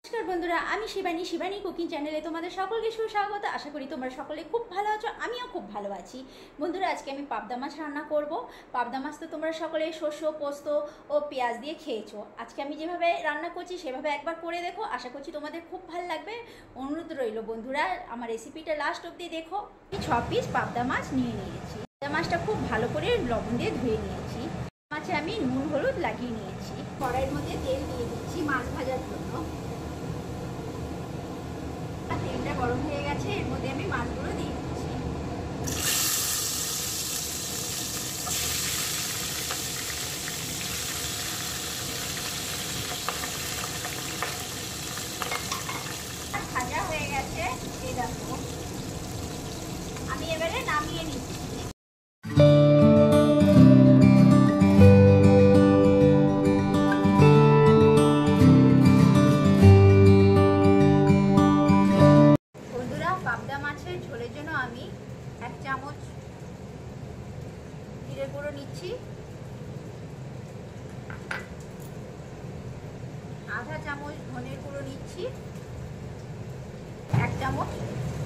नमस्कार बंधुरा आमी शिवानी शिवानी कुकिंग चैनेले तुम्हारे सकलके सुस्वागत। आशा करी तोमरा सकले खूब भालो आछो, आमिओ खूब भालो आछि। बंधुरा आज के आमी पाबदा माछ रान्ना करब। पाबदा माछ तो तोमरा सकले शस्य पोस्त ओ पेंयाज दिए खेयेछो। आज के आमी जेभाবে रान्ना करछि सेभाবে एकबार करे देखो, आशा करछि तोमादेर खूब भालो लागबे। अनुरोध रइलो बंधुरा आमार रेसिपिटा लास्ट अब्दि देखो। 6 पिस पाबदा माछ निये नियेछि। पाबदा माछटा खूब भालो करे लबण दिए धुए नियेछि। माছে আমি নুন হলুদ লাগিয়ে নিয়েছি। কড়াইয়ের মধ্যে তেল দিয়ে দিচ্ছি মাছ ভাজার জন্য। তেলটা গরম হয়ে গেছে, এর মধ্যে আমি মাছগুলো দিয়ে দিচ্ছি। ভাজা হয়ে গেছে, এই দেখো আমি এবারে নামিয়ে নিচ্ছি। পাবদা মাছের ঝোলের জন্য আমি 1 চামচ জিরে গুঁড়ো নিচ্ছি, আধা চামচ ধনের গুঁড়ো নিচ্ছি, 1 চামচ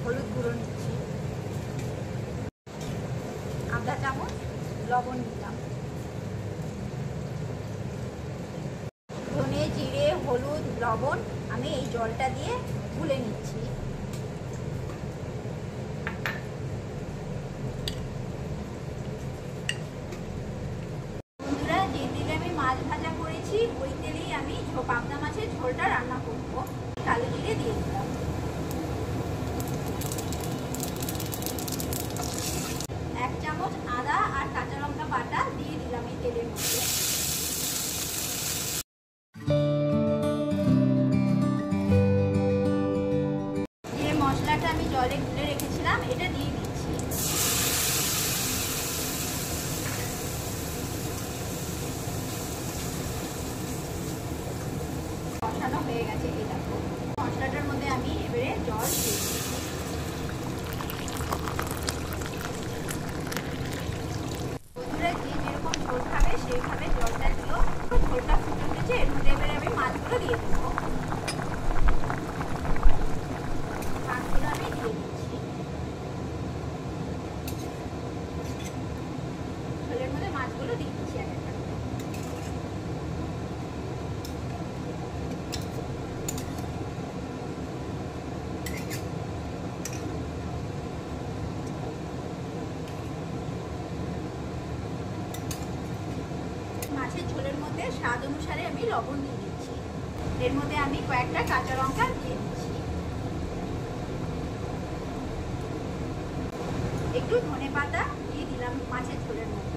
হলুদ গুঁড়ো নিচ্ছি, আধা চামচ লবণ নিলাম। ধনে জিরে হলুদ লবণ আমি এই জলটা দিয়ে গুলে নিচ্ছি। মাছ ভাজা করেছি ওই তেলেই আমি পাবদা মাছের ঝোলটা রান্না করব। কালো জিরে দিয়ে দিলাম, 1 চামচ আদা আর কাঁচা লঙ্কা বাটা দিয়ে দিলাম এই তেলের মধ্যে। যে মশলাটা আমি জলে গুলে রেখেছিলাম এটা দিয়ে দিচ্ছি। কষানো হয়ে গেছে, এই দেখো মশলাটার মধ্যে আমি এবারে জল দিয়ে দিচ্ছি। বন্ধুরা যে যেরকম ঝোল খাবে সেইভাবে জলটা দিও। ঝোলটা ফুটে উঠেছে, এর মধ্যে এবারে আমি মাছগুলো দিয়ে দেবো। মাছগুলো আমি দিয়ে দিচ্ছি। ঝোলের মধ্যে মাছগুলো দিয়ে দিচ্ছি এক একটা। মাছের ঝোলের মধ্যে স্বাদ অনুসারে আমি লবণ দিয়ে দিচ্ছি। এর মধ্যে আমি কয়েকটা কাঁচা লঙ্কা দিয়ে দিচ্ছি, একটু ধনেপাতা দিয়ে দিলাম মাছের ঝোলের মধ্যে।